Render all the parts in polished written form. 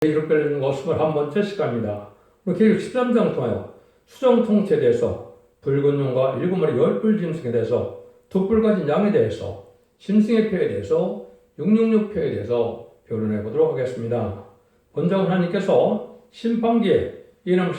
계획을 빼는 거 21번째 시간입니다. 오늘 계획 13장 통하여 수정 통치에 대해서 붉은 용과 일곱 마리 열불 짐승에 대해서 두 뿔 가진 양에 대해서 짐승의 표에 대해서 666표에 대해서 변론해 보도록 하겠습니다. 먼저 하나님께서 심판기에 이남을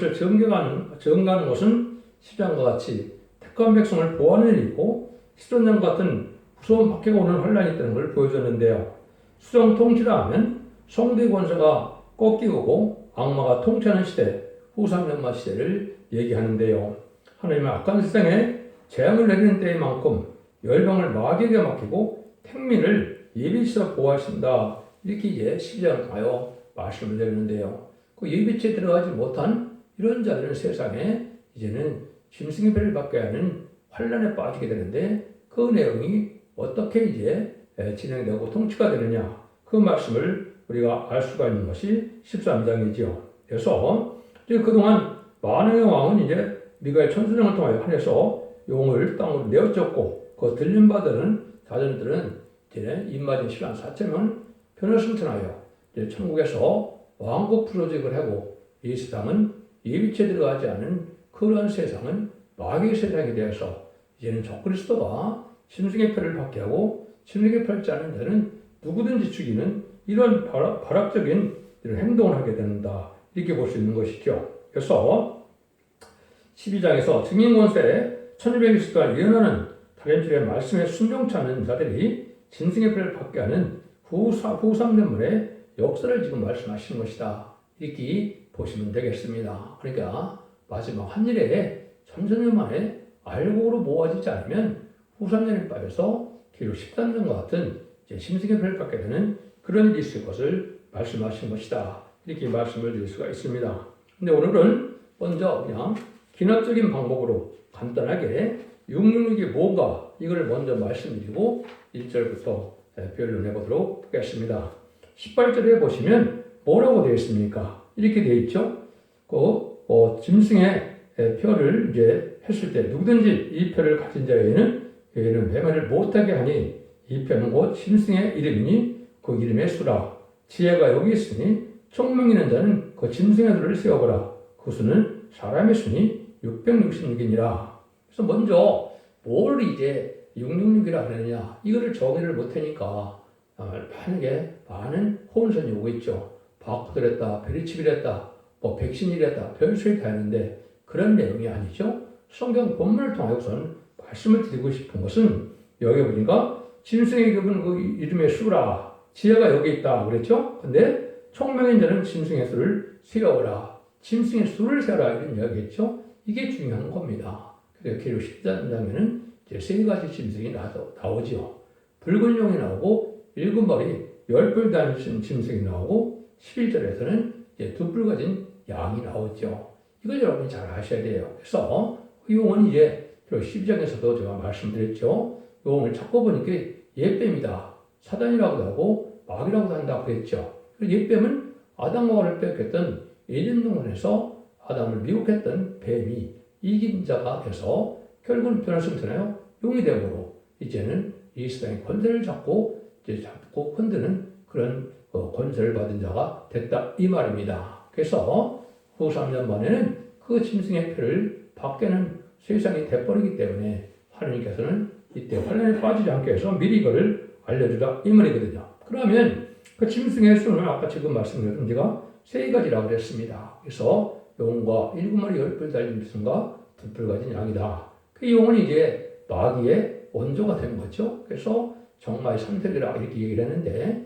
증거하는 것은 십장과 같이 택한 백성을 보호하는 일이고 시전장 같은 무서운 박해가 오는 환란이 있다는 걸 보여줬는데요. 수정 통치라 하면 성도의 권세가 꺾이고 악마가 통치하는 시대, 후삼연마 시대를 얘기하는데요. 하나님은 악한 세상에 재앙을 내리는 때만큼 열방을 마귀에게 맡기고 택민을 예비치서 보호하신다. 이렇게 이제 12장 가요 말씀을 드리는데요. 그 예비치에 들어가지 못한 이런 자들은 세상에 이제는 짐승의 배를 받게 하는 환란에 빠지게 되는데 그 내용이 어떻게 이제 진행되고 통치가 되느냐 그 말씀을 우리가 알 수가 있는 것이 13장이지요. 그래서 그동안 만왕의 왕은 이제 미가엘 천수령을 통하여 하늘에서 용을 땅으로 내어쫓고 그 들림받은 자전들은 이제 입맞은 시간 4천명을 변화승천하여 이제 천국에서 왕국 프로젝트를 하고 이 세상은 예비치에 들어가지 않은 그러한 세상은 마귀의 세상에 대해서 이제는 적그리스도가 짐승의 표를 받게 하고 짐승의 표를 짜는 자는 누구든지 죽이는 이런 발악적인 이런 행동을 하게 된다. 이렇게 볼 수 있는 것이죠. 그래서 12장에서 증인권세에 1220동안 예언하는 다른줄의 말씀에 순종치 않는 자들이 짐승의 표를 받게 하는 후 3년물의 역사를 지금 말씀하시는 것이다. 이렇게 보시면 되겠습니다. 그러니까 마지막 한일에 천천년 만에 알곡으로 모아지지 않으면 후 3년에 빠져서 기록 13년과 같은 짐승의 표를 받게 되는 그런 일이 있을 것을 말씀하신 것이다. 이렇게 말씀을 드릴 수가 있습니다. 근데 오늘은 먼저 그냥 기납적인 방법으로 간단하게 666이 뭔가 이걸 먼저 말씀드리고 1절부터 변론해 보도록 하겠습니다. 18절에 보시면 뭐라고 되어 있습니까? 이렇게 되어 있죠. 짐승의 표를 이제 했을 때 누구든지 이 표를 가진 자에게는 매매를 못하게 하니 이 표는 곧 짐승의 이름이니 그 이름의 수라. 지혜가 여기 있으니 총명 있는 자는 그 짐승의 수를 세어보라. 그 수는 사람의 수니 666이니라. 그래서 먼저 뭘 이제 666이라 그러느냐 이거를 정의를 못하니까 만약에 많은 혼선이 오고 있죠. 바코드를 했다, 베리칩을 했다, 백신을 했다, 별수를 다 했는데 그런 내용이 아니죠. 성경 본문을 통하여선 말씀을 드리고 싶은 것은 여기 보니까 짐승의 이름은 그 이름의 수라. 지혜가 여기 있다 그랬죠. 근데 총명인 자는 짐승의 수를 세어라. 짐승의 수를 세어라 이런 이야기겠죠. 이게 중요한 겁니다. 그래서 기록 13장에는 이제 세 가지 짐승이 나오죠. 붉은 용이 나오고 일곱 머리 열뿔 달린 짐승이 나오고 11절에서는 이제 두 뿔 가진 양이 나오죠. 이걸 여러분이 잘 아셔야 돼요. 그래서 그 용은 이제 12장에서도 제가 말씀드렸죠. 용을 찾고 보니까 옛뱀이다. 사단이라고도 하고 마귀라고도 한다고 그랬죠. 옛뱀은 아담과 하와를 빼앗겼던 에덴 동산에서 아담을 미혹했던 뱀이 이긴 자가 돼서 결국은 변화승천하여 용이 되므로 이제는 이 세상의 권세를 잡고 흔드는 그런 권세를 받은 자가 됐다 이 말입니다. 그래서 후 3년 만에는 그 짐승의 표를 받게는 세상이 돼버리기 때문에 하나님께서는 이때 환란에 빠지지 않게 해서 미리 이거를 알려주다 이 말이거든요. 그러면 그 짐승의 수는 아까 지금 말씀드린 제가 세 가지라고 그랬습니다. 그래서 용과 일곱 마리 열뿔 달린 짐승과 두 뿔 가진 양이다. 그 용은 이제 마귀의 원조가 된 거죠. 그래서 정마의 삼색이라 이렇게 얘기를 했는데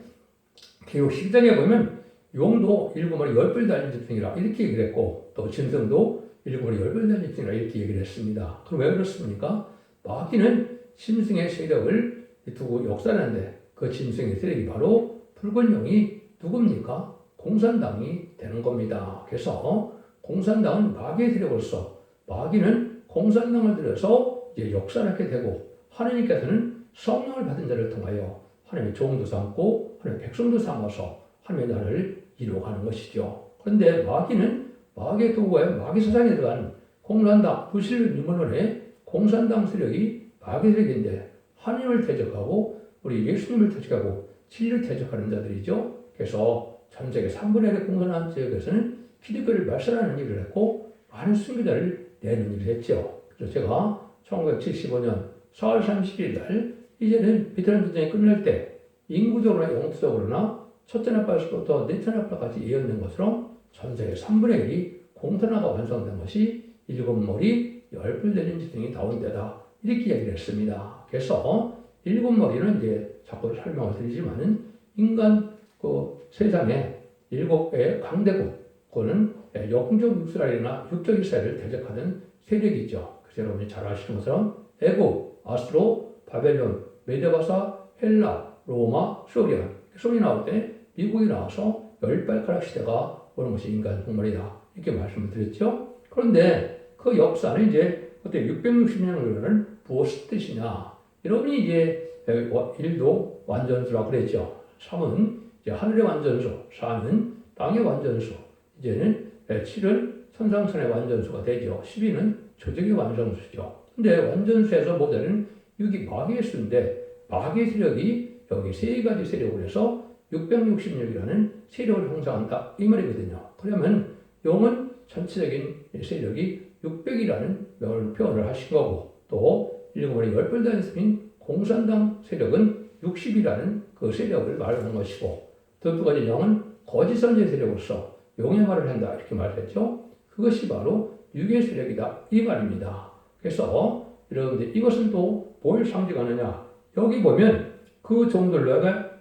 기록 10장에 보면 용도 일곱 마리 열뿔 달린 짐승이라 이렇게 얘기를 했고 또 짐승도 일곱 마리 열뿔 달린 짐승이라 이렇게 얘기를 했습니다. 그럼 왜 그렇습니까? 마귀는 짐승의 세력을 두고 역사하는데 그 짐승의 세력이 바로 붉은 용이 누굽니까? 공산당이 되는 겁니다. 그래서 공산당은 마귀의 세력으로서 마귀는 공산당을 들여서 이제 역사를 하게 되고 하나님께서는 성령을 받은 자를 통하여 하나님의 종도 삼고 하나님의 백성도 삼아서 하나님의 나라를 이루어가는 것이죠. 그런데 마귀는 마귀의 도구에 마귀 세상에 들어간 공산당, 부실 유물론의 공산당 세력이 마귀 세력인데 하나님을 대적하고 우리 예수님을 대적하고 진리를 대적하는 자들이죠. 그래서 전 세계 3분의 1의 공산당 지역에서는 기독교를 멸살하는 일을 했고 많은 순교자를 내는 일을 했죠. 그래서 제가 1975년 4월 30일 날 이제는 베트남 전쟁이 끝날 때 인구적으로나 영수적으로나 첫째 나팔에서부터 넷째 나팔까지 예언된 것처럼 전 세계 3분의 1이 공산화가 완성된 것이 일곱 머리 열불 되는 지승이 나온 때다. 이렇게 이야기를 했습니다. 그래서 일곱 머리는 이제 자꾸 설명을 드리지만은 인간 그 세상에 일곱의 강대국, 그거는 영적 이스라엘이나 육적 이스라엘을 대적하는 세력이죠. 그래서 여러분이 잘 아시는 것처럼 애굽, 아수로, 바벨론, 메데바사, 헬라, 로마, 소련. 소련이 나올 때 미국이 나와서 열발가락 시대가 오는 것이 인간 종말이다. 이렇게 말씀을 드렸죠. 그런데 그 역사는 이제 그때 660년을 무엇 뜻이냐. 여러분이 이제 1도 완전수라고 그랬죠. 3은 이제 하늘의 완전수, 4는 땅의 완전수, 이제는 7은 천상천의 완전수가 되죠. 12는 조직의 완전수죠. 근데 완전수에서 모델은 6이 마귀의 수인데 마귀의 세력이 여기 세 가지 세력을 해서 666이라는 세력을 형성한다. 이 말이거든요. 그러면 영은 전체적인 세력이 600이라는 표현을 하신 거고 또 일곱머리 열불단스인 공산당 세력은 60이라는 그 세력을 말하는 것이고 또 두 가지 영은 거짓 선지의 세력으로서 용의 말을 한다. 이렇게 말했죠. 그것이 바로 6의 세력이다. 이 말입니다. 그래서 여러분들 이것은 또 뭘 상징하느냐. 여기 보면 그 종들로가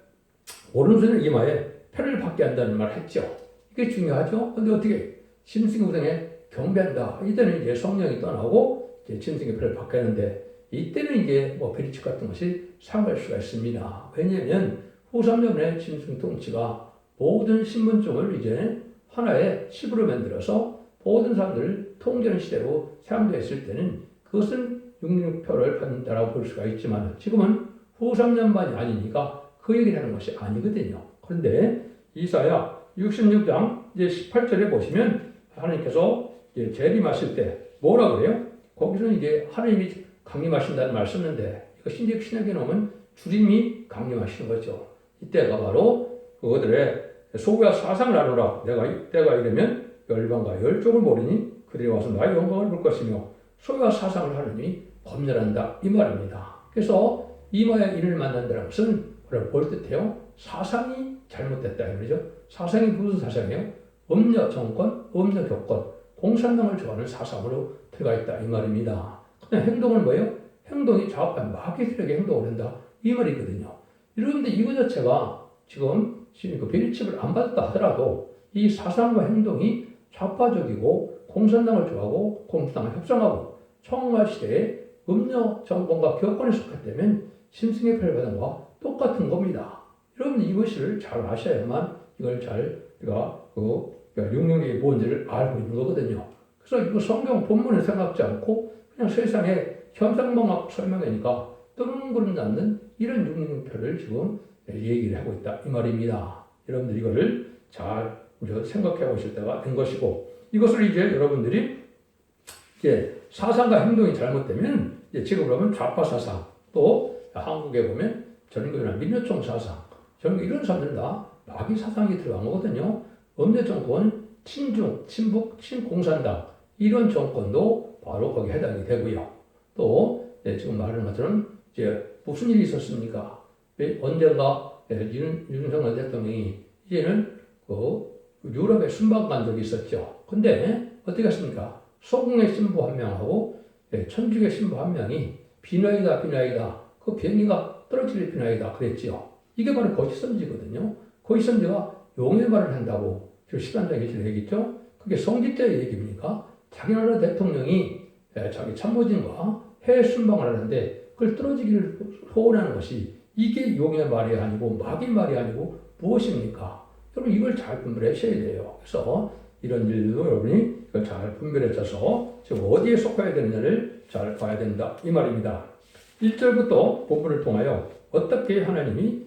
오른손을 이마에 표를 받게 한다는 말을 했죠. 이게 중요하죠. 근데 어떻게 짐승의 우상에 경배한다. 이때는 이제 성령이 떠나고 이제 짐승의 표를 받게 하는데 이때는 이제 뭐 베리치 같은 것이 사용할 수가 있습니다. 왜냐하면 후 3년에 짐승 통치가 모든 신분증을 이제 하나의 칩으로 만들어서 모든 사람들을 통제하는 시대로 사용되었을 때는 그것은 666표를 받는다라고 볼 수가 있지만 지금은 후 3년만이 아니니까 그 얘기를 하는 것이 아니거든요. 그런데 이사야 66장 이제 18절에 보시면 하나님께서 이제 재림하실 때 뭐라 그래요? 거기서는 이제 하나님이 강림하신다는 말 썼는데 이거 신약에 나오면 주님이 강림하시는 거죠. 이때가 바로 그들의 소고와 사상을 나누라. 내가 때가 이르면 열방과 열족을 모르니 그들이 와서 나의 영광을 볼 것이며 소유와 사상을 하느니 검열한다. 이 말입니다. 그래서 이마에 이를 만난다는 것은 뭐라고 볼 듯해요? 사상이 잘못됐다. 이 말이죠. 사상이 무슨 사상이에요? 음녀 정권, 음녀 교권, 공산당을 좋아하는 사상으로 들어가 있다. 이 말입니다. 그냥 행동은 뭐예요? 행동이 좌우한 마귀 세력의 행동을 한다. 이 말이거든요. 여러분들 이거 자체가 지금 그 베리칩을 안 받았다 하더라도 이 사상과 행동이 좌파적이고 공산당을 좋아하고 공산당을 협상하고 청말 시대에 음녀 정권과 교권에 속했다면 심승의 표를 받은 것과 똑같은 겁니다. 여러분들 이것을 잘 아셔야만 이걸 잘 우리가 육령의 뭔지를 알고 있는 거거든요. 그래서 이거 성경 본문을 생각지 않고 그냥 세상에 현상만 설명하니까 뜨문거리지 않는 이런 육령표를 지금 얘기를 하고 있다. 이 말입니다. 여러분들 이거를 잘 우리가 생각해 보실 때가 된 것이고 이것을 이제 여러분들이 이제 사상과 행동이 잘못되면 이제 지금 그러면 좌파 사상 또 한국에 보면 전교나 민요총 사상 전교 이런 사람들은 다 마귀 사상이 들어간 거거든요. 음녀 정권, 친중, 친북, 친공산당 이런 정권도 바로 거기에 해당이 되고요. 또 지금 말하는 것처럼 이제 무슨 일이 있었습니까? 언젠가 윤석열 대통령이 이제는 유럽에 순방 간 적이 있었죠. 근데 어떻게 했습니까? 소궁의 신부 한 명하고 천주교 신부 한 명이 비나이다 그 비행기가 떨어질 비나이다 그랬지요. 이게 바로 거짓선지거든요. 거짓선지가 용의 말을 한다고 13장에 얘기했죠. 그게 성직자의 얘기입니까? 자기 나라 대통령이 자기 참모진과 해외 순방을 하는데 그걸 떨어지기를 소원하는 것이 이게 용의 말이 아니고 마귀 말이 아니고 무엇입니까? 여러분 이걸 잘 분별하셔야 돼요. 그래서 이런 일도 여러분이 이걸 잘 분별해서 지금 어디에 속해야 되느냐를 잘 봐야 된다. 이 말입니다. 1절부터 본문을 통하여 어떻게 하나님이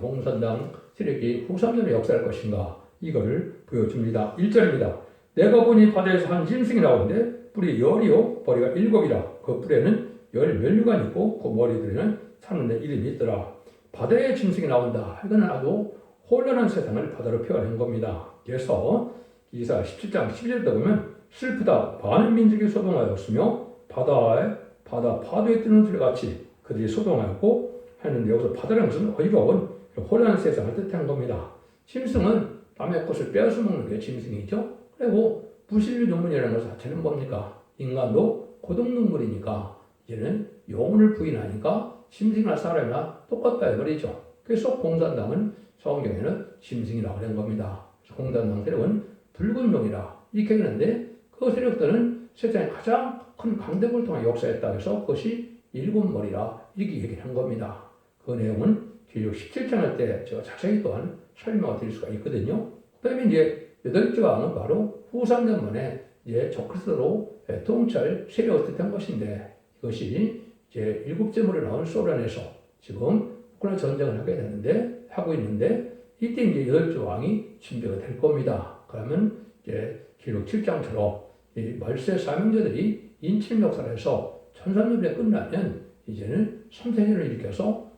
공산당 세력이 후 3년에 역사할 것인가 이거를 보여줍니다. 1절입니다. 내가 보니 바다에서 한 짐승이 나오는데 뿔이 10이요 머리가 7이라 그 뿔에는 10면류관이 있고 그 머리들에는 사는 데 이름이 있더라. 바다에 짐승이 나온다. 이거는 아주 혼란한 세상을 바다로 표현한 겁니다. 그래서 기사 17장 12절에 보면 슬프다 많은 민족이 소동하였으며 바다 파도에 뜨는 소리같이 그들이 소동하였고 하는데 여기서 바다라는 것은 어이로운 혼란한 세상을 뜻한 겁니다. 짐승은 남의 것을 빼앗아 먹는 게 짐승이죠. 그리고 부실류 동물이라는 것 자체는 뭡니까? 인간도 고동동물이니까 이제는 영혼을 부인하니까 짐승이나 사람이나 똑같다 이 말이죠. 그래서 공산당은 성경에는 짐승이라고 하는 겁니다. 공산당 세력은 붉은 용이라 이렇게 하는데 그 세력들은 세상에 가장 큰 강대국을 통해 역사했다 해서 그것이 일곱 머리라 이렇게 얘기를 한 겁니다. 그 내용은 계시록 17장 할 때 제가 자세히 또한 설명을 드릴 수가 있거든요. 그 다음에 이제 여덟째 왕은 바로 후 3년 만에 이제 적그리스도로 통치할 세력을 뜻한 것인데 이것이 이제 일곱째 머리 나온 소련에서 지금 우크라이나 전쟁을 하고 있는데 이때 이제 여덟째 왕이 침략이 될 겁니다. 그러면 이제 기록 7장처럼 이 말세 사명자들이 인침 역사를 해서 1300년에 끝나면 이제는 3세년을 일으켜서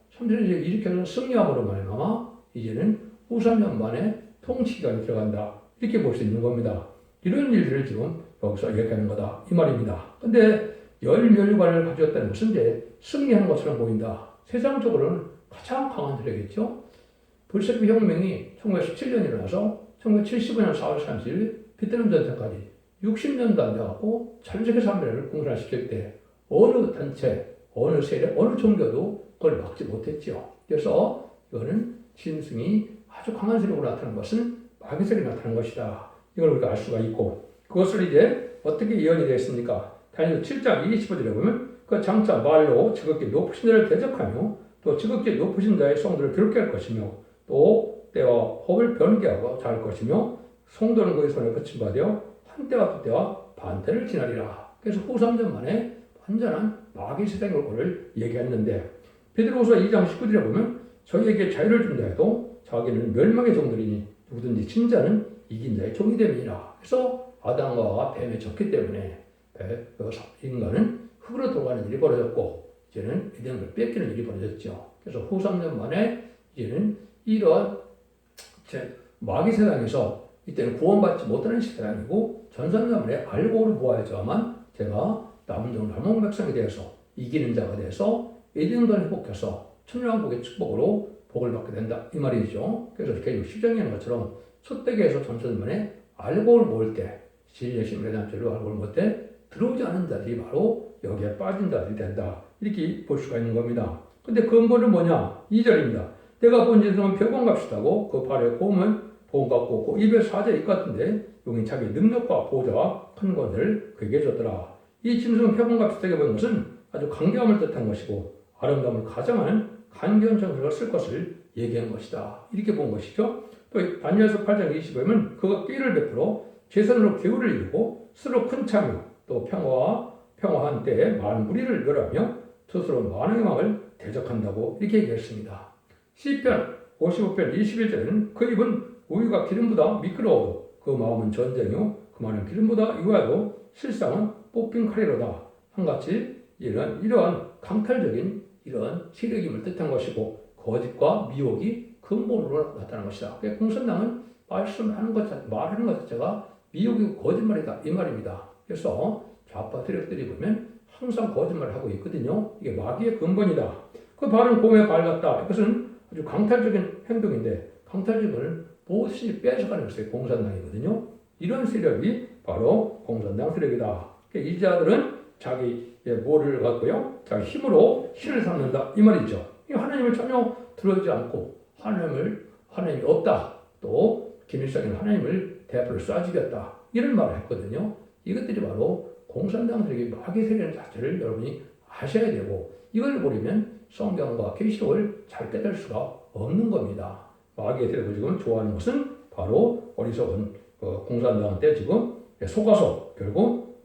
승리함으로 말미암아 이제는 후 3년 만에 통치기간이 들어간다. 이렇게 볼 수 있는 겁니다. 이런 일들을 지금 여기서 얘기하는 거다. 이 말입니다. 근데 열멸관을 가졌다는 것은 이제 승리하는 것처럼 보인다. 세상적으로는 가장 강한 세력이겠죠. 불세기 혁명이 1917년에 일어나서 1975년 4월 30일 베트남 전쟁까지 60년도 안 돼갖고 전 세계 300년을 공산시킬 때 어느 단체, 어느 세력, 어느 종교도 그걸 막지 못했죠. 그래서 이거는 짐승이 아주 강한 세력으로 나타난 것은 마귀 세력이 나타난 것이다. 이걸 우리가 알 수가 있고 그것을 이제 어떻게 예언이 되었습니까? 다니엘 7장 25절에 보면 그 장차 말로 지극히 높으신 자를 대적하며 또 지극히 높으신 자의 성도를 괴롭게 할 것이며 또 때와 법을 변개하고 잘 것이며 성도는 그의 손에 거침받아 한때와 두 때와 반때를 지나리라. 그래서 후 3년 만에 완전한 마귀 세상의 얼굴을 얘기했는데 베드로후서 2장 19절에 보면 저희에게 자유를 준다 해도 자기는 멸망의 종들이니 누구든지 친자는 이긴 자의 종이 됨이라. 그래서 아담과 하와가 뱀에 졌기 때문에 인간은 흙으로 돌아가는 일이 벌어졌고 이제는 에덴을 뺏기는 일이 벌어졌죠. 그래서 후 3년 만에 이제는 이러한 마귀 세상에서 이때는 구원받지 못하는 세상이고 전산자만에 알고를 보아야지만 제가 남은 종 남은 백성에 대해서 이기는 자가 돼서 에덴을 회복해서 천년왕국의 축복으로 복을 받게 된다 이 말이죠. 그래서 계속 시정하는 것처럼 첫대기에서 전천만에 알고를 모을 때 진리의 심에 대한 죄로 알고를 모을 때 들어오지 않은 자들이 바로 여기에 빠진 자들이 된다 이렇게 볼 수가 있는 겁니다. 근데 근본은 뭐냐? 2절입니다. 내가 본 짐승은 표범같이다고 그 발에 곰은 보험 같고 그 입에 사자 입 같은데 용이 자기 능력과 보좌와 큰 것을 그에게 줬더라. 이 짐승은 표범같이다게 보는 것은 아주 강경함을 뜻한 것이고 아름다움을 가장하는 간교한 정서를 쓸 것을 얘기한 것이다. 이렇게 본 것이죠. 또 다니엘서 8장 20보면 그가 끼를 베풀어 제선으로 기후를 이루고 스스로 큰 참여 또 평화한 때에 많은 무리를 멸하며 스스로 많은 왕을 대적한다고 이렇게 얘기했습니다. 시편 55편 21절에는 그 입은 우유가 기름보다 미끄러워도 그 마음은 전쟁이요 그 말은 기름보다 유하도 실상은 뽑힌 칼이로다. 한같이 이러한 강탈적인 이러한 세력임을 뜻한 것이고 거짓과 미혹이 근본으로 나타난 것이다. 공산당은 말하는 것 자체가 미혹이고 거짓말이다 이 말입니다. 그래서 좌파 세력들이 보면 항상 거짓말을 하고 있거든요. 이게 마귀의 근본이다. 그 발은 곰에 발 같다. 이것은 아주 강탈적인 행동인데 강탈적인 무엇이 뺏어가는 것이 공산당이거든요. 이런 세력이 바로 공산당 세력이다. 이 자들은 자기의 뭐를 갖고요, 자기 힘으로 신을 삼는다 이 말이죠. 하나님을 전혀 들어오지 않고 하나님이 없다. 또 김일성은 하나님을 대표로 쏴죽였다 이런 말을 했거든요. 이것들이 바로 공산당 세력의 마귀 세력 자체를 여러분이 아셔야 되고 이걸 보려면 성경과 계시록을 잘 깨달을 수가 없는 겁니다. 마귀의 세력을 지금 좋아하는 것은 바로 어리석은 공산당한테 지금 속아서 결국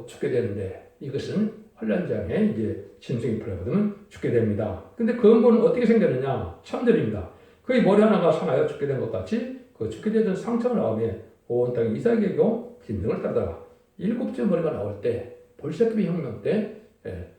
죽게 되는데 이것은 환란장에 이제 짐승이 풀려받으면 죽게 됩니다. 근데 근본은 어떻게 생겼느냐? 참들입니다. 그의 머리 하나가 상하여 죽게 된 것 같이 그 죽게 되던 상처 나오에 온 땅에 이삭에게 짐승을 따르다가 일곱째 머리가 나올 때 볼셰비키 혁명 때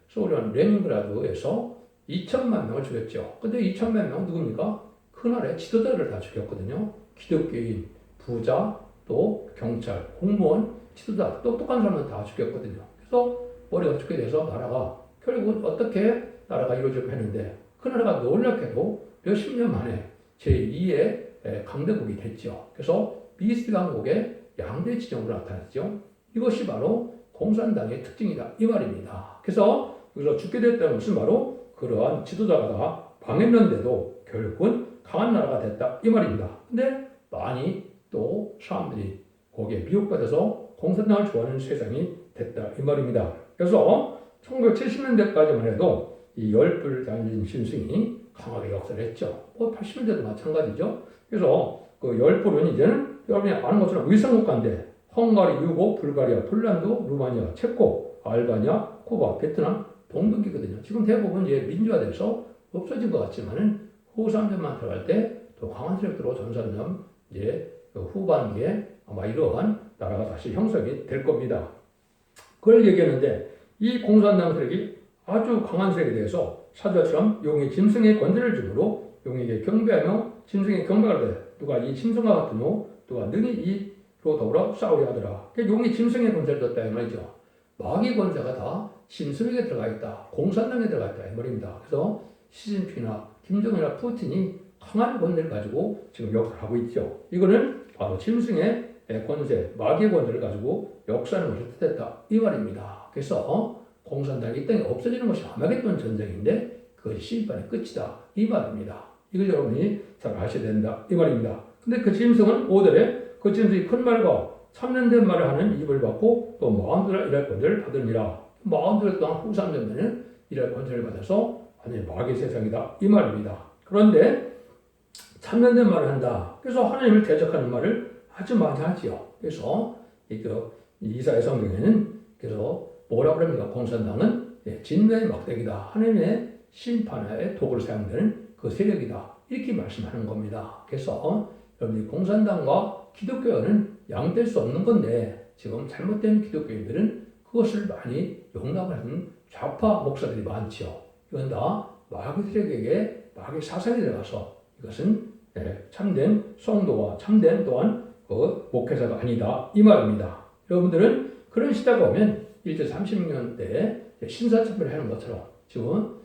소련 레닌그라드에서 2천만 명을 죽였죠. 근데 2천만 명은 누굽니까? 그날의 지도자를 다 죽였거든요. 기독교인, 부자, 또 경찰, 공무원, 지도자, 똑똑한 사람은 다 죽였거든요. 그래서 머리가 죽게 돼서 나라가 결국 어떻게 나라가 이루어지고 했는데 그 나라가 놀랍게도 몇십 년 만에 제2의 강대국이 됐죠. 그래서 미스 강국의 양대 지정으로 나타났죠. 이것이 바로 공산당의 특징이다 이 말입니다. 그래서 여기서 죽게 됐다는 것은 바로 그러한 지도자가 다 방했는데도 결국은 강한 나라가 됐다 이 말입니다. 근데 많이 또 사람들이 거기에 미혹받아서 공산당을 좋아하는 세상이 됐다 이 말입니다. 그래서 1970년대까지만 해도 이 열불 달린 심승이 강하게 역사를 했죠. 80년대도 마찬가지죠. 그래서 그 열불은 이제는 여러분이 아는 것처럼 위성국가인데 헝가리, 유고, 불가리아, 폴란드, 루마니아, 체코, 알바니아, 쿠바, 베트남, 동독이거든요. 지금 대부분 이제 민주화돼서 없어진 것 같지만은 후3년만 들어갈 때 또 강한 세력들로 전선점 이제 그 후반기에 아마 이러한 나라가 다시 형성이 될 겁니다. 그걸 얘기했는데 이 공산당 세력이 아주 강한 세력에 대해서 사주처럼 용이 짐승의 권세를 주므로 용에게 경배하며 짐승의 경배를 해. 누가 이 짐승과 같으며 누가 능히 이로 더불어 싸우려 하더라. 용이 짐승의 권세를 줬다 이 말이죠. 마귀 권세가 다 짐승에게 들어가 있다. 공산당에 들어가 있다 이 말입니다. 그래서 시진핑이나 김정은이나 푸틴이 강한 권세를 가지고 지금 역사를 하고 있죠. 이거는 바로 짐승의 권세, 마귀의 권세를 가지고 역사하는 것을 뜻했다 이 말입니다. 그래서 공산당이 이 땅에 없어지는 것이 아마겟돈 전쟁인데 그것이 심판의 끝이다 이 말입니다. 이걸 여러분이 잘 아셔야 된다 이 말입니다. 근데 그 짐승은 5절에 그 짐승이 큰 말과 참는된 말을 하는 입을 받고 또 마음대로 일할 권세를 받으니라. 마음대로 또한 후 3년에는 일할 권세를 받아서 완전히 마귀의 세상이다 이 말입니다. 그런데 참는된 말을 한다. 그래서 하나님을 대적하는 말을 아주 많이 하지요. 그래서 이사야 성경에는 그래서 뭐라고 그럽니까? 공산당은 진노의 막대기다. 하나님의 심판의 도구로 사용되는 그 세력이다. 이렇게 말씀하는 겁니다. 그래서 여러분이 공산당과 기독교는 양될 수 없는 건데 지금 잘못된 기독교인들은 그것을 많이 용납을 하는 좌파 목사들이 많지요. 이건 다 마귀 세력에게 마귀 사상이 들어가서 이것은 참된 성도와 참된 또한 그 목회자가 아니다 이 말입니다. 여러분들은 그런 시대가 오면 일제 30년대에 신사참배를 하는 것처럼 지금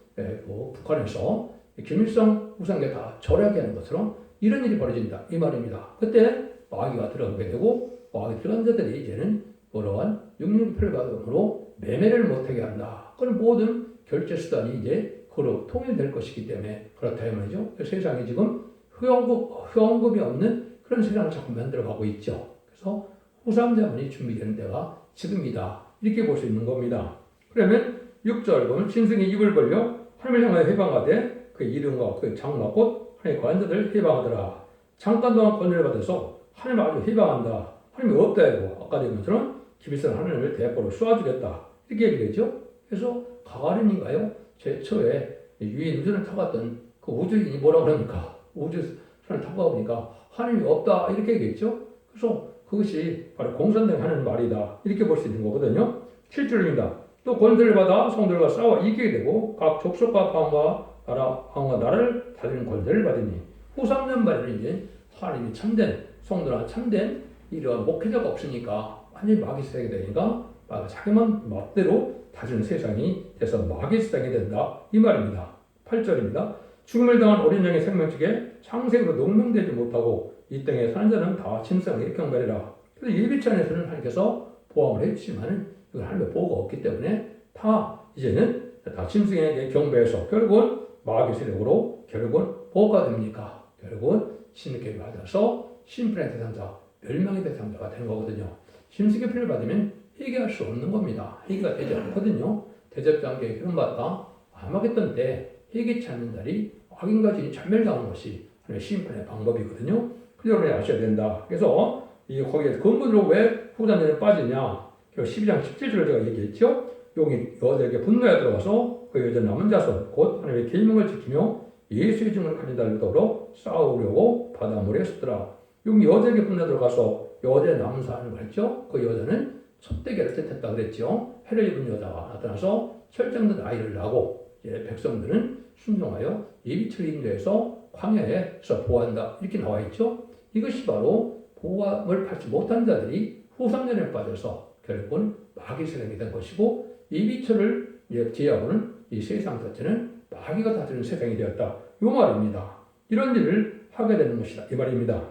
북한에서 김일성 우상에 다 절하게 하는 것처럼 이런 일이 벌어진다 이 말입니다. 그때 마귀가 들어가게 되고 마귀 들어간 자들이 이제는 그러한 육류표를 받음으로 매매를 못하게 한다. 그런 모든 결제 수단이 이제 그로 통일될 것이기 때문에 그렇다 이 말이죠. 세상에 지금 후원금이 없는 그런 세상을 자꾸 만들어가고 있죠. 그래서 후삼자문이 준비되는 때가 지금이다. 이렇게 볼 수 있는 겁니다. 그러면 6절 보면 짐승이 입을 벌려 하나님을 향하여 해방하되 그 이름과 그 장막 곧 하나님의 관자들을 해방하더라. 잠깐 동안 권유를 받아서 하나님 아주 해방한다. 하나님이 없다 해고 아까 얘기한 것처럼 기비선 하나님을 대포로 쏘아주겠다. 이렇게 얘기되죠. 그래서 가가린인가요? 최초에 유인 우주를 타갔던 그 우주인이 뭐라고 그럽니까? 우주선을 타고 가보니까 하나님이 없다. 이렇게 얘기했죠. 그래서 그것이 바로 공산당이 하는 말이다. 이렇게 볼 수 있는 거거든요. 7절입니다. 또 권세를 받아 성들과 싸워 이기게 되고 각 족속과 방과 나라를 다스리는 권세를 받으니 후 3년 말에는 이제 하나님이 참된 성들과 참된 이러한 목회자가 없으니까 완전히 마귀 세상이 되니까 자기만 멋대로 다스리는 세상이 돼서 마귀 세상이 된다. 이 말입니다. 8절입니다. 죽음을 당한 어린 양의 생명책에 창생으로 농명되지 못하고 이 땅에 사는 자는 다 짐승에게 경배하리라. 그래서 예비찬에서는 하나님께서 보험을 해주지만 이건 하나님의 보호가 없기 때문에 다 이제는 다 짐승에게 경배해서 결국은 마귀 세력으로 결국은 보호가 됩니까? 결국은 심리를 받아서 심판의 대상자, 멸망의 대상자가 되는 거거든요. 심승의 피를 받으면 회개할 수 없는 겁니다. 회개가 되지 않거든요. 대접장계의 기름받다 아마겟돈 때 회개치 않는 날이 확인까지 전멸당하는 것이 하나의 심판의 방법이거든요. 그래서 여러분이 아셔야 된다. 그래서 거기에 근본으로 왜 후단전에 빠지냐? 12장 17절을 제가 얘기했죠. 용이 여자에게 분노에 들어가서 그 여자 남은 자손 곧 하나님의 계명을 지키며 예수의 증을 가진 자를 더불어 싸우려고 바닷물에 섰더라. 용이 여자에게 분노에 들어가서 여자의 남은 사람을 말했죠. 그 여자는 첩대기를 뜻했다 그랬죠. 해를 입은 여자가 나타나서 설정된 아이를 낳고 백성들은 순종하여 예비처를 인도해서 광야에서 보호한다. 이렇게 나와 있죠. 이것이 바로 보호함을 받지 못한 자들이 후삼년에 빠져서 결국은 마귀 세력이 된 것이고 이 비천을 제하고는 이 세상 자체는 마귀가 다스리는 세상이 되었다. 이 말입니다. 이런 일을 하게 되는 것이다. 이 말입니다.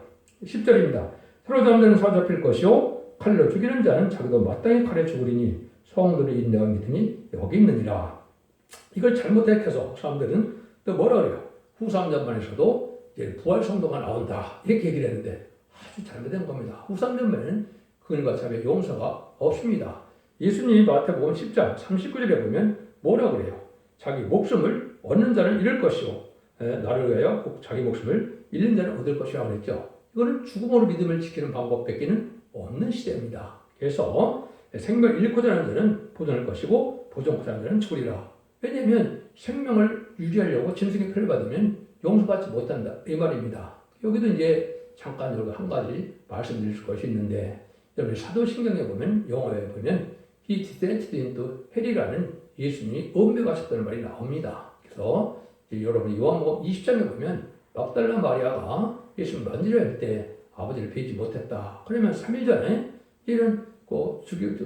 10절입니다. 사로잡은 자는 사로잡힐 것이요 칼로 죽이는 자는 자기도 마땅히 칼에 죽으리니 성도를 인내와 믿으니 여기 있느니라. 이걸 잘못 택해서 사람들은 또 뭐라 그래요? 후삼전반에서도 이제 부활 성도가 나온다. 이렇게 얘기를 했는데 아주 잘못된 겁니다. 후삼전반에는 그들과 자기의 용서가 없습니다. 예수님이 마태복음 10장 39절에 보면 뭐라 그래요? 자기 목숨을 얻는 자는 잃을 것이요 나를 위하여 자기 목숨을 잃는 자는 얻을 것이라고 그랬죠. 이거는 죽음으로 믿음을 지키는 방법밖에는 없는 시대입니다. 그래서 생명을 잃고자 하는 자는 보존할 것이고 보존하고자 하는 자는 죽으리라. 왜냐하면 생명을 유지하려고 짐승의 피를 받으면 용서받지 못한다. 이 말입니다. 여기도 이제 잠깐 한 가지 말씀드릴 것이 있는데 여러분 사도신경에 보면 영어에 보면 He descended into hell이라는 예수님이 음배가셨다는 말이 나옵니다. 그래서 여러분 요한복음 20장에 보면 막달라 마리아가 예수를 만지려 할 때 아버지를 뵈지 못했다. 그러면 3일 전에 이런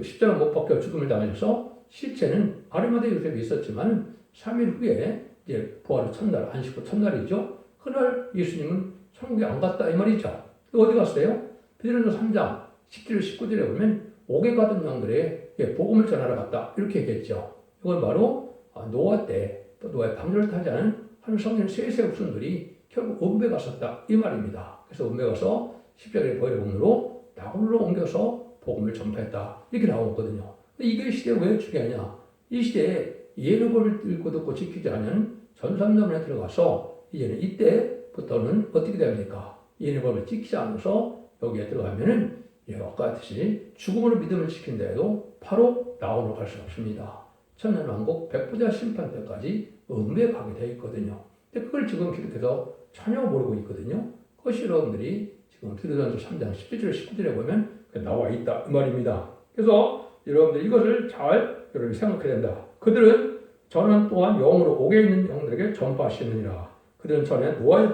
십자가 못 박혀 죽음을 당해서 시체는 아리마대 요셉이 있었지만 3일 후에 이제 부활의 첫날, 안식 후 첫날이죠. 그날 예수님은 천국에 안 갔다 이 말이죠. 어디 갔어요? 베드로전서 3장 17절 19절에 보면 옥에 가던 영들에게 복음을 전하러 갔다 이렇게 얘기했죠. 이건 바로 노아 때 또 노아의 방주를 타지 않은 하늘 성령 셋의 후손들이 결국 음배 갔었다 이 말입니다. 그래서 음배 가서 십자가의 보혈의 공로로 나홀로 옮겨서 복음을 전파했다 이렇게 나오거든요. 근데 이게 시대에 왜 중요하냐? 이 시대에 예언을 읽고 듣고 지키지 않은 전삼년에 들어가서 이제는 이때부터는 어떻게 됩니까? 예언을 지키지 않아서 여기에 들어가면은 아까 같이 죽음으로 믿음을 지킨다 해도 바로 나홀로 갈 수 없습니다. 천년왕국 백부자 심판 때까지 음배에 가게 되어 있거든요. 근데 그걸 지금 기록해서 전혀 모르고 있거든요. 그것이 여러분들이 지금 베드로전서 3장 17절 19절에 보면 나와 있다 이 말입니다. 그래서 여러분들 이것을 잘 여러분이 생각해야 된다. 그들은 저는 또한 영으로 옥에 있는 영들에게 전파하시느니라. 그들은 전에 노아의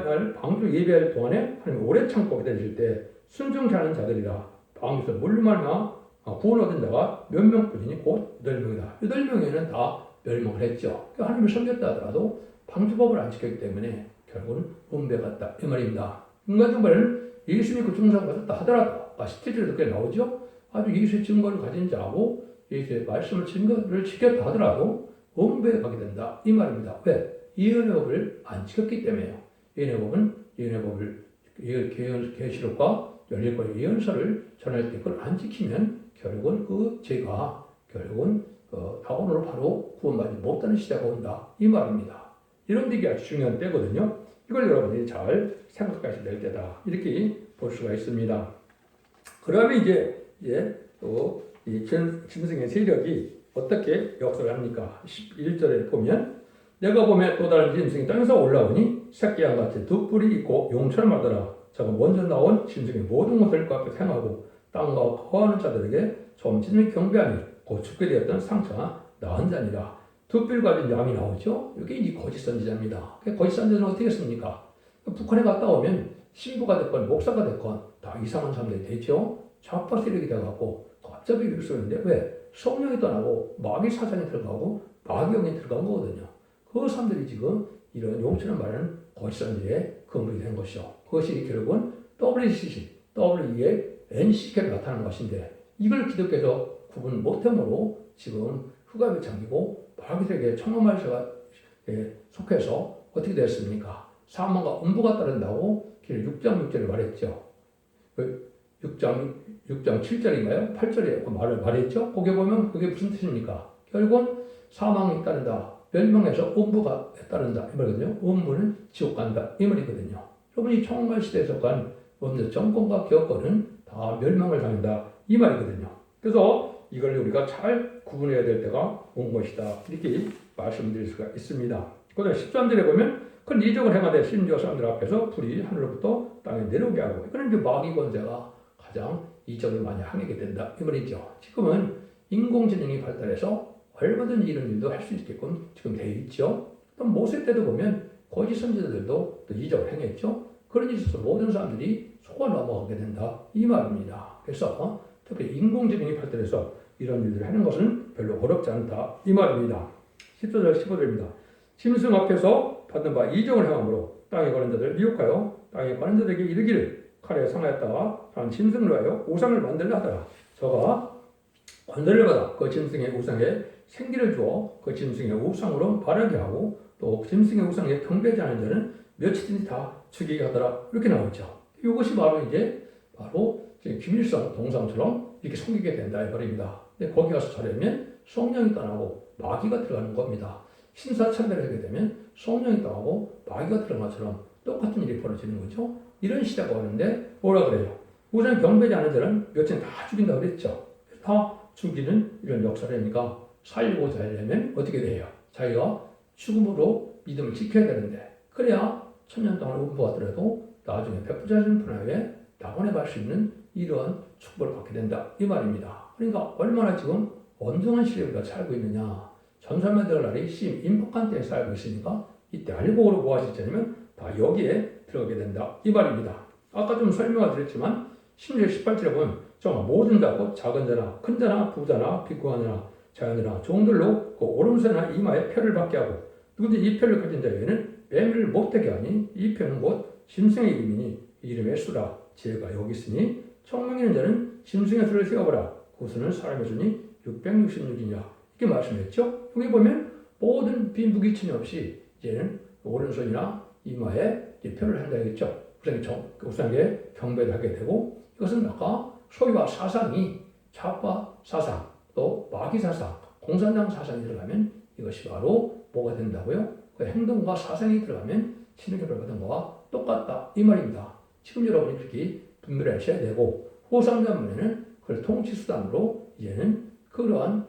날 방주 예배할 동안에 하나님 오래 참고 기다리실 때 순종치 않은 자들이라. 방주에서 물로 말미암아 구원 얻은 자가 몇 명뿐이니 곧 8명이다. 8명에는 다 멸망을 했죠. 하나님을 섬겼다 하더라도 방주법을 안 지켰기 때문에 결국은 음배 같다 이 말입니다. 인간적 말은 예수님이 그 증상을 가졌다 하더라도 17절에도 꽤 나오죠. 아주 예수의 증거를 가진 자하고 예수의 말씀을 증거를 지켰다 하더라도 음배에 가게 된다 이 말입니다. 왜? 예언의 법을 안 지켰기 때문에요. 예언의 법을 계시록과 열릴권 예언서를 전할 때 그걸 안 지키면 결국은 그 죄가 결국은 다원으로 바로 구원받지 못하는 시대가 온다 이 말입니다. 이런 되게 아주 중요한 때거든요. 이걸 여러분이 잘 생각하셔야 될 때다 이렇게 볼 수가 있습니다. 그러면 이제 또 이 짐승의 세력이 어떻게 역사를 합니까? 11절에 보면 내가 보면 또 다른 짐승이 땅에서 올라오니 새끼와 같이 두 뿔이 있고 용처럼 하더라. 저가 먼저 나온 짐승의 모든 것을 그 앞에 행하고 땅과 거하는 자들에게 좀 짐승이 경배하니 곧 죽게 되었던 상처가 나은 자니라. 두 뿔 가진 양이 나오죠. 이게 이제 거짓 선지자입니다. 거짓 선지자는 어떻게 했습니까? 북한에 갔다 오면 신부가 됐건 목사가 됐건 다 이상한 사람들이 되죠. 좌파 세력이 돼갖고 갑자기 이렇게 쓰는데 왜? 성령이 떠나고 마귀 사장이 들어가고 마귀 영이 들어간 거거든요. 그 사람들이 지금 이런 용처럼 말하는 거짓 선지자의 근본이 된 것이죠. 그것이 결국은 WCC, WENCK로 나타나는 것인데 이걸 기독교에서 구분 못함으로 지금 흑암에 잠기고 마귀 세계의 청엄말세가 속해서 어떻게 됐습니까? 사망과 음부가 따른다고 6장 6절에 말했죠. 6장 7절인가요? 8절에 말했죠? 거기에 보면 그게 무슨 뜻입니까? 결국은 사망이 따른다. 멸망에서 음부가 따른다. 이 말이거든요. 음부는 지옥 간다. 이 말이거든요. 여러분이 청엄말 시대에 속한 정권과 기업권은 다 멸망을 당한다. 이 말이거든요. 그래서 이걸 우리가 잘 구분해야 될 때가 온 것이다. 이렇게 말씀드릴 수가 있습니다. 그다음 13절에 보면 큰 이적을 행하되 심지어 사람들 앞에서 불이 하늘로부터 땅에 내려오게 하고 그런 마귀 권세가 가장 이적을 많이 하게 된다. 이 말이죠. 지금은 인공지능이 발달해서 얼마든지 이런 일도 할 수 있게끔 지금 되어 있죠. 또 모세 때도 보면 거짓 선지자들도 또 이적을 행했죠. 그런 일에 있어서 모든 사람들이 속아 넘어가게 된다 이 말입니다. 그래서 특히 인공지능이 발달해서 이런 일들을 하는 것은 별로 어렵지 않다 이 말입니다. 14절 15절입니다. 짐승 앞에서 받는 바 이적을 행함으로 땅에 거는 자들을 미혹하여 땅에 거는 자들에게 이르기를 칼에 상하였다가 한 짐승을 위하여 우상을 만들라 하더라. 저가 권세를 받아 그 짐승의 우상에 생기를 주어 그 짐승의 우상으로 바르게 하고 또 짐승의 우상에 경배하지 않은 자는 며칠든지 다 죽이게 하더라. 이렇게 나오죠. 이것이 바로 이제 바로 김일성 동상처럼 이렇게 섬기게 된다 이 말입니다. 근데 거기 가서 저려면 성령이 떠나고 마귀가 들어가는 겁니다. 신사참배를 하게 되면 성령이 떠나고 마귀가 들어간 것처럼 똑같은 일이 벌어지는 거죠. 이런 시대가 오는데 뭐라 그래요? 우선 경배하지 않은 자는 며칠 다 죽인다고 그랬죠. 다 죽이는 이런 역사라니까 살리고자 하려면 어떻게 돼요? 자기가 죽음으로 믿음을 지켜야 되는데 그래야 천년 동안 운부하더라도 나중에 백부자진 분야에 낙원해 갈 수 있는 이러한 축복을 받게 된다 이 말입니다. 그러니까 얼마나 지금 엄중한 시대에 우리가 살고 있느냐. 전설만 될 날이 임박한 때에 살고 있으니까 이때 알고로 모아질 때면 다 여기에 들어가게 된다 이 말입니다. 아까 좀 설명을 드렸지만 16절 18절에 보면 정말 모든 자 곧 작은 자나 큰 자나 부자나 빈곤하나 자연이나 종들로 그 오른손이나 이마에 표를 받게 하고 누구든지 이 표를 가진 자에게는 매매를 못되게 하니 이 표는 곧 짐승의 이름이니 이름의 수라 지혜가 여기 있으니 청명 있는 자는 짐승의 수를 세어보라 그 수는 사람의 수니 666이냐 이렇게 말씀했죠. 여기 보면 모든 빈부귀천이 없이 이제는 오른손이나 이마에 표를 한다 했죠. 우상에 경배를 하게 되고 이것은 아까 소유와 사상이 자과 사상 또 마귀 사상 공산당 사상이 들어가면 이것이 바로 뭐가 된다고요? 그 행동과 사상이 들어가면 신에게 받은 거와 똑같다 이 말입니다. 지금 여러분이 그렇게 분별하셔야 되고 후삼전문에는 그걸 통치수단으로 이제는 그러한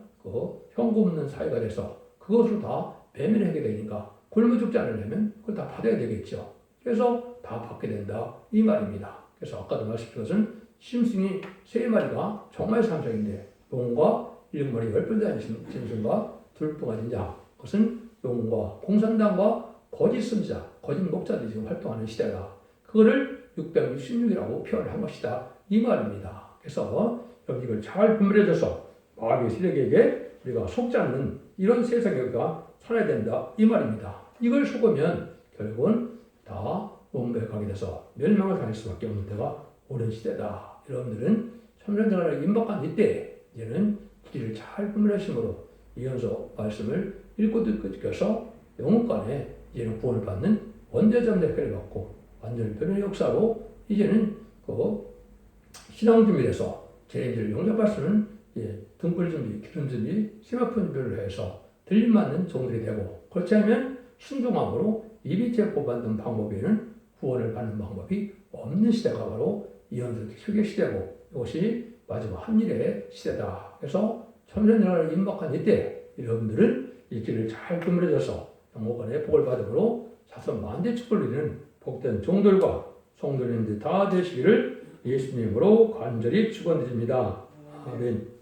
현금 없는 사회가 돼서 그것으로 다 매매를 하게 되니까 굶어 죽지 않으려면 그걸 다 받아야 되겠죠. 그래서 다 받게 된다 이 말입니다. 그래서 아까도 말씀드린 것은 짐승이 3마리가 정말 상상인데 용과 7마리 10배 되는 짐승과 둘뿐 가진 자 그것은 용과 공산당과 거짓 선지자 거짓 목자들이 지금 활동하는 시대다. 그거를 666이라고 표현을 한 것이다 이 말입니다. 그래서 여러분 이걸 잘 분별해줘서 마귀의 세력에게 우리가 속지 않는 이런 세상에 우리가 살아야 된다 이 말입니다. 이걸 속으면 결국은 다 원부에 가게 돼서 멸망을 당할 수밖에 없는 때가 오는 시대다. 여러분들은 참전자를 임박한 이때 이제는 길을 잘 분별하심으로 이현서 말씀을 읽고 듣고 지켜서 영혼간에 이제는 구원을 받는 원대적 대표를 받고 완전 변의 역사로 이제는 그 신앙 준비에서 제인들을 용접할 수 있는 등불 준비, 기름 준비, 세마폰 준비를 해서 들림 맞는 종들이 되고 그렇지 않으면 순종함으로 이비체 뽑아든 방법에는 구원을 받는 방법이 없는 시대가 바로 이현서 휴게 시대고 이것이 마지막 한일의 시대다. 그래서 천년을 임박한 이때 여러분들은 이 길을 잘 구물해줘서 영혼간의 복을 받음으로 자손 만대 축복을 누리는 복된 종들과 성도님들 다 되시기를 예수님으로 간절히 축원드립니다. 아멘.